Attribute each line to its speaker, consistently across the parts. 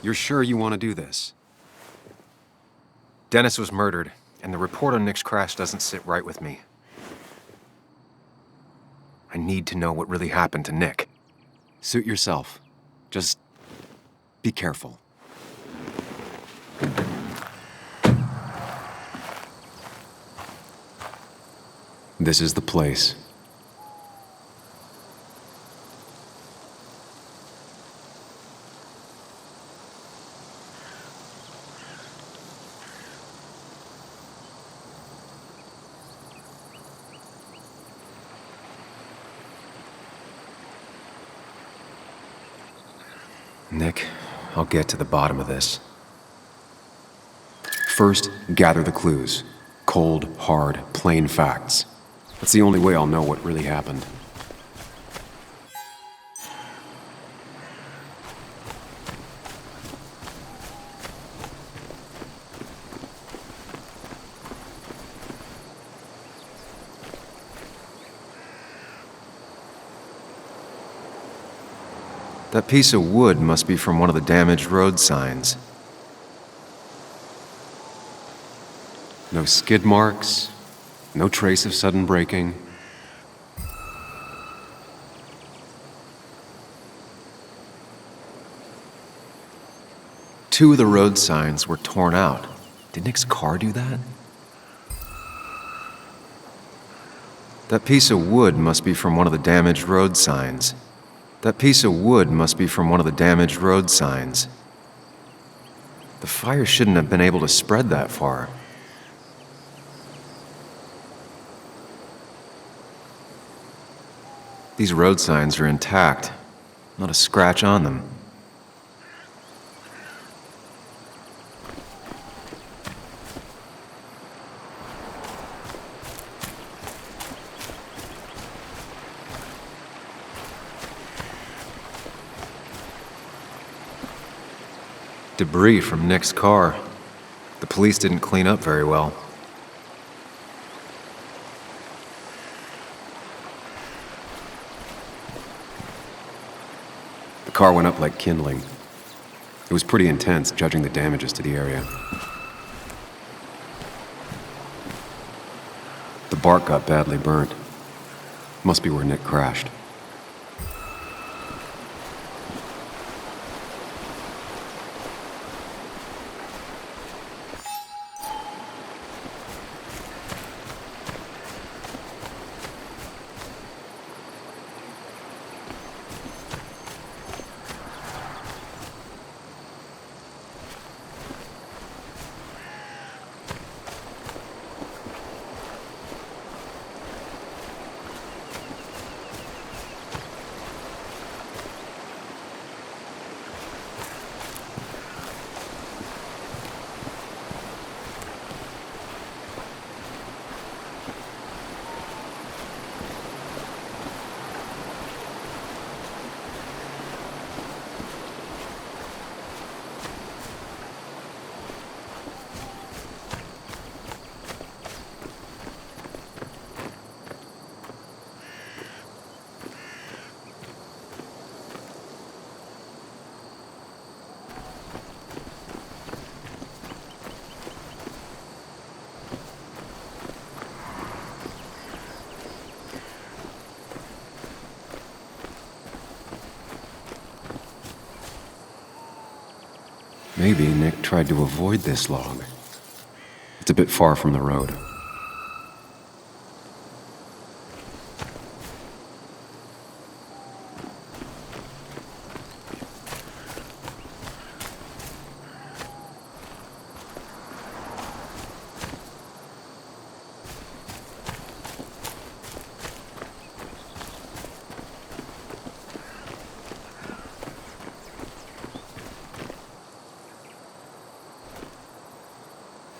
Speaker 1: You're sure you want to do this? Dennis was murdered, and the report on Nick's crash doesn't sit right with me. I need to know what really happened to Nick. Suit yourself. Just be careful. This is the place. Nick, I'll get to the bottom of this. First, gather the clues. Cold, hard, plain facts. That's the only way I'll know what really happened. That piece of wood must be from one of the damaged road signs. No skid marks, no trace of sudden braking. Two of the road signs were torn out. Did Nick's car do that? That piece of wood must be from one of the damaged road signs. That piece of wood must be from one of the damaged road signs. The fire shouldn't have been able to spread that far. These road signs are intact, not a scratch on them. Debris from Nick's car. The police didn't clean up very well. The car went up like kindling. It was pretty intense, judging the damages to the area. The bark got badly burnt. Must be where Nick crashed. Maybe Nick tried to avoid this log. It's a bit far from the road.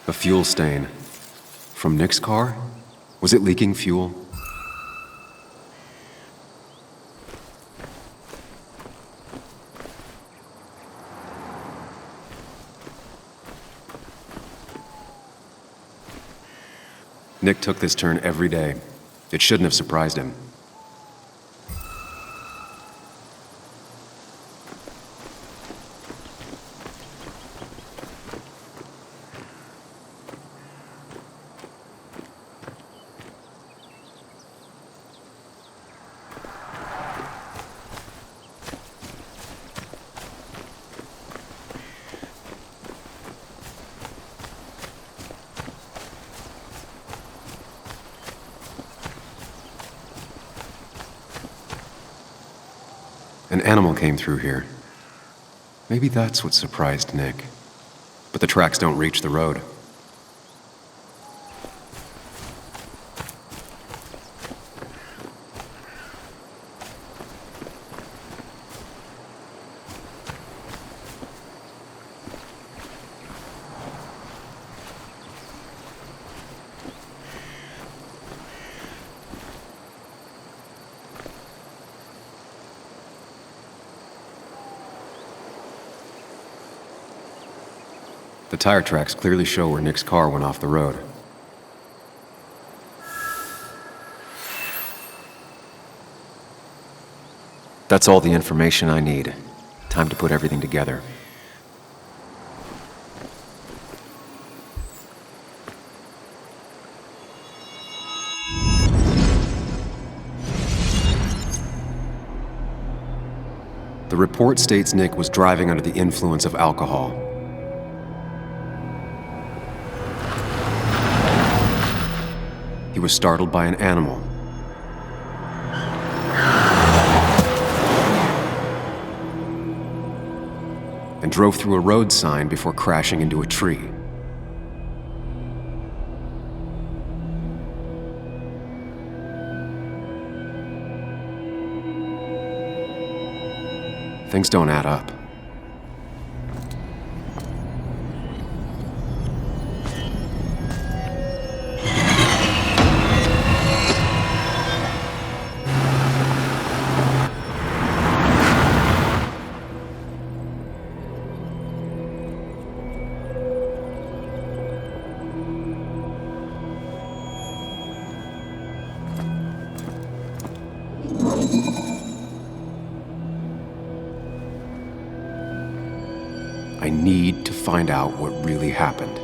Speaker 1: A fuel stain. From Nick's car? Was it leaking fuel? Nick took this turn every day. It shouldn't have surprised him. An animal came through here. Maybe that's what surprised Nick. But the tracks don't reach the road. The tire tracks clearly show where Nick's car went off the road. That's all the information I need. Time to put everything together. The report states Nick was driving under the influence of alcohol. He was startled by an animal. And drove through a road sign before crashing into a tree. Things don't add up. I need to find out what really happened.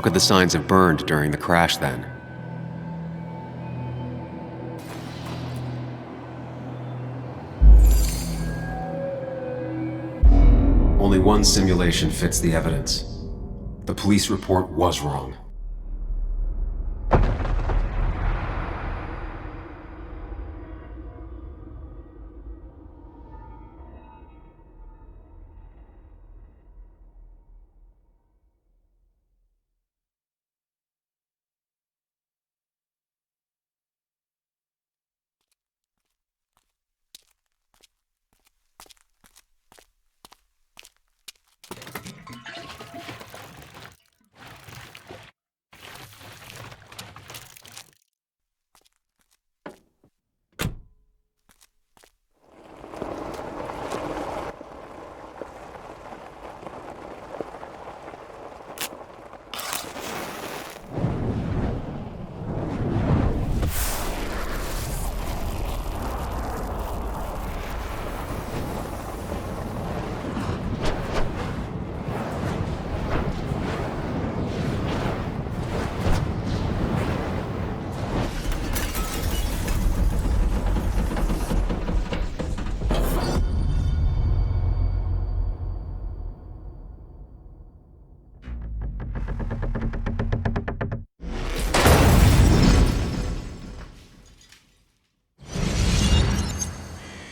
Speaker 1: How could the signs have burned during the crash then? Only one simulation fits the evidence. The police report was wrong.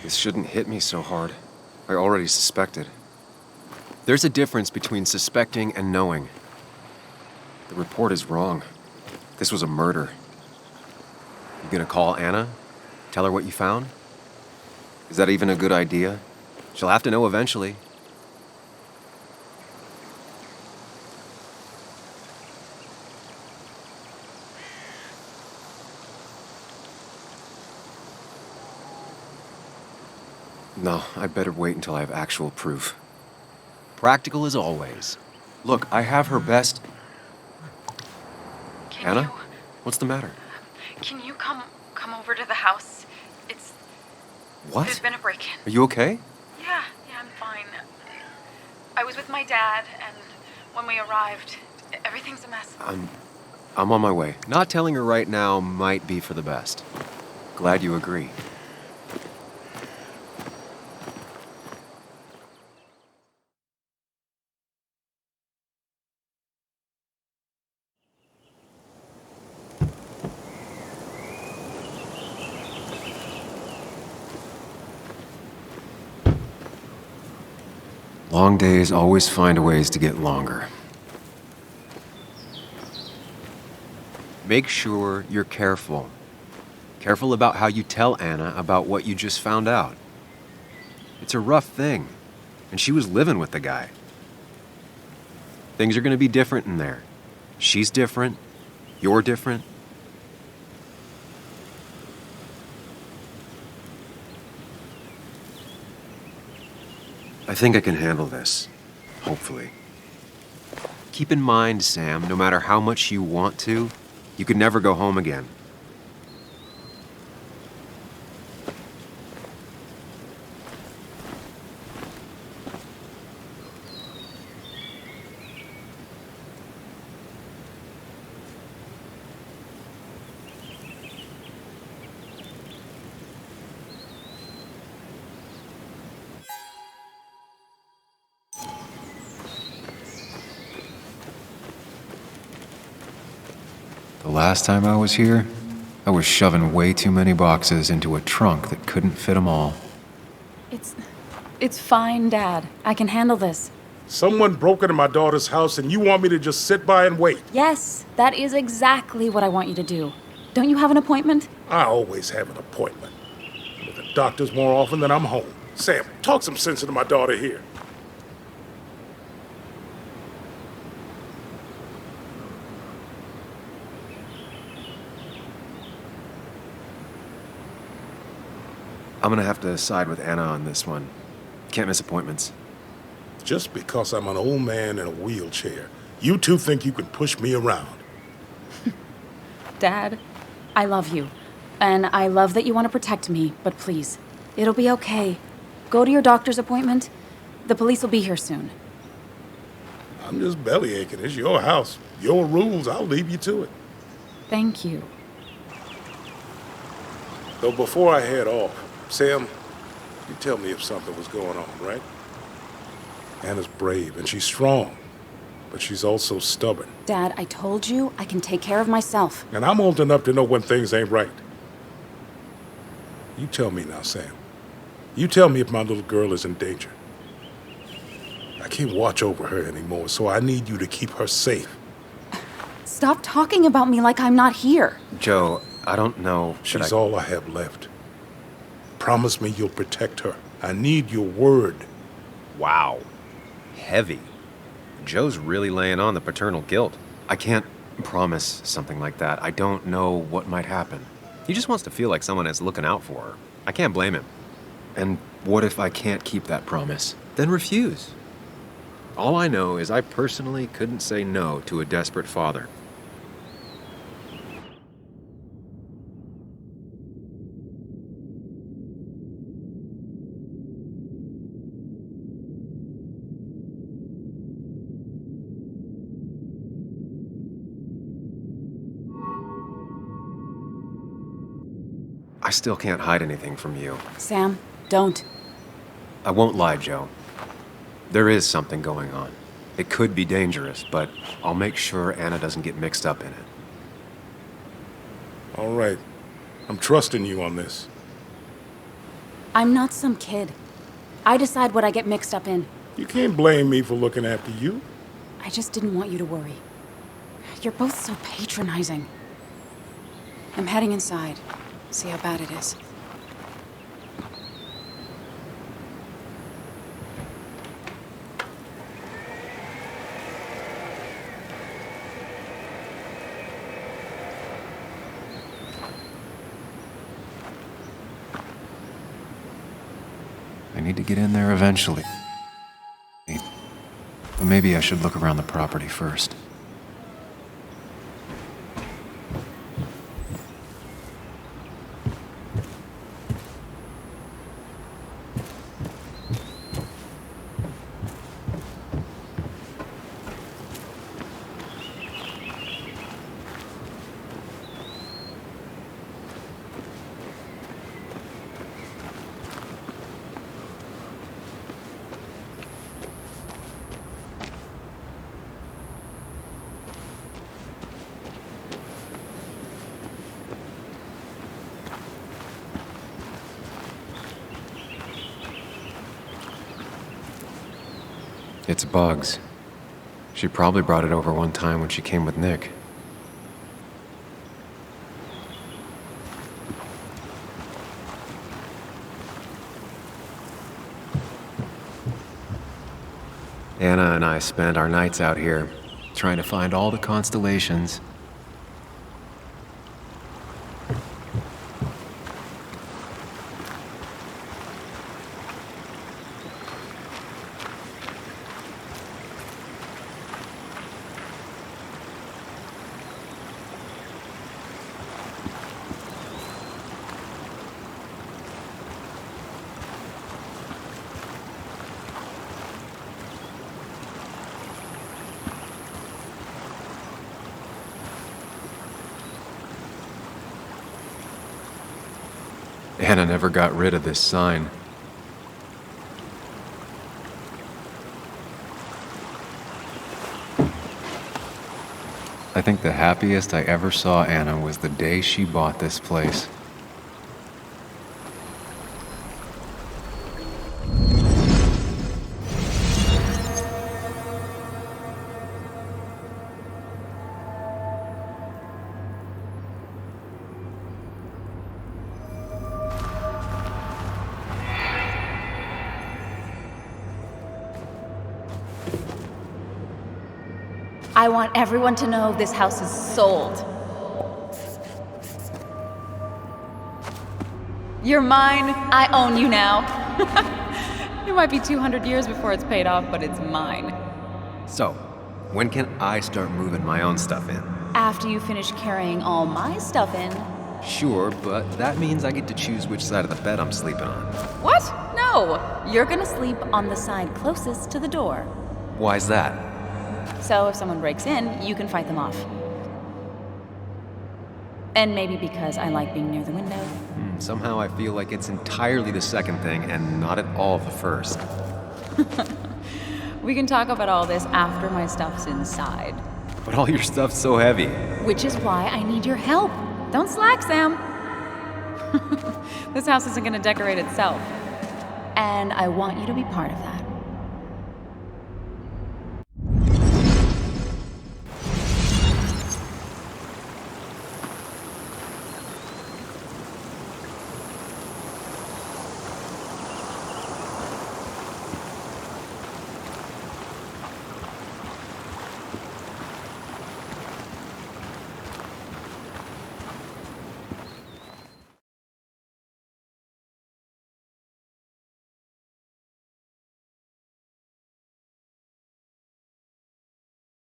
Speaker 1: This shouldn't hit me so hard. I already suspected. There's a difference between suspecting and knowing. The report is wrong. This was a murder. You gonna call Anna? Tell her what you found? Is that even a good idea? She'll have to know eventually. No, I'd better wait until I have actual proof. Practical as always. Look, I have her best... Anna? What's the matter?
Speaker 2: Can you come over to the house?
Speaker 1: What?
Speaker 2: There's been a break-in.
Speaker 1: Are you okay?
Speaker 2: Yeah, I'm fine. I was with my dad, and when we arrived, everything's a mess.
Speaker 1: I'm on my way. Not telling her right now might be for the best. Glad you agree. Long days always find ways to get longer. Make sure you're careful. Careful about how you tell Anna about what you just found out. It's a rough thing, and she was living with the guy. Things are going to be different in there. She's different. You're different. I think I can handle this. Hopefully. Keep in mind, Sam, no matter how much you want to, you could never go home again. The last time I was here, I was shoving way too many boxes into a trunk that couldn't fit them all.
Speaker 2: It's fine, Dad. I can handle this.
Speaker 3: Someone broke into my daughter's house and you want me to just sit by and wait?
Speaker 2: Yes, that is exactly what I want you to do. Don't you have an appointment?
Speaker 3: I always have an appointment. With the doctors more often than I'm home. Sam, talk some sense into my daughter here.
Speaker 1: I'm gonna have to side with Anna on this one. Can't miss appointments.
Speaker 3: Just because I'm an old man in a wheelchair, you two think you can push me around.
Speaker 2: Dad, I love you. And I love that you want to protect me, but please, it'll be okay. Go to your doctor's appointment. The police will be here soon.
Speaker 3: I'm just belly aching. It's your house. Your rules, I'll leave you to it.
Speaker 2: Thank you.
Speaker 3: Though before I head off, Sam, you tell me if something was going on, right? Anna's brave and she's strong, but she's also stubborn.
Speaker 2: Dad, I told you I can take care of myself.
Speaker 3: And I'm old enough to know when things ain't right. You tell me now, Sam. You tell me if my little girl is in danger. I can't watch over her anymore, so I need you to keep her safe.
Speaker 2: Stop talking about me like I'm not here.
Speaker 1: Joe, I don't know.
Speaker 3: She's all I have left. Promise me you'll protect her. I need your word.
Speaker 4: Wow. Heavy. Joe's really laying on the paternal guilt.
Speaker 1: I can't promise something like that. I don't know what might happen.
Speaker 4: He just wants to feel like someone is looking out for her. I can't blame him.
Speaker 1: And what if I can't keep that promise?
Speaker 4: Then refuse. All I know is I personally couldn't say no to a desperate father.
Speaker 1: I still can't hide anything from you.
Speaker 2: Sam, don't.
Speaker 1: I won't lie, Joe. There is something going on. It could be dangerous, but I'll make sure Anna doesn't get mixed up in it.
Speaker 3: All right. I'm trusting you on this.
Speaker 2: I'm not some kid. I decide what I get mixed up in.
Speaker 3: You can't blame me for looking after you.
Speaker 2: I just didn't want you to worry. You're both so patronizing. I'm heading inside. See how bad it is.
Speaker 1: I need to get in there eventually. But maybe I should look around the property first. It's bugs. She probably brought it over one time when she came with Nick. Anna and I spend our nights out here, trying to find all the constellations. Anna never got rid of this sign. I think the happiest I ever saw Anna was the day she bought this place.
Speaker 2: I want everyone to know this house is sold. You're mine. I own you now. It might be 200 years before it's paid off, but it's mine.
Speaker 4: So, when can I start moving my own stuff in?
Speaker 2: After you finish carrying all my stuff in.
Speaker 4: Sure, but that means I get to choose which side of the bed I'm sleeping on.
Speaker 2: What? No! You're gonna sleep on the side closest to the door.
Speaker 4: Why's that?
Speaker 2: So if someone breaks in, you can fight them off. And maybe because I like being near the window.
Speaker 4: Somehow I feel like it's entirely the second thing and not at all the first.
Speaker 2: We can talk about all this after my stuff's inside.
Speaker 4: But all your stuff's so heavy.
Speaker 2: Which is why I need your help. Don't slack, Sam. This house isn't gonna decorate itself. And I want you to be part of that.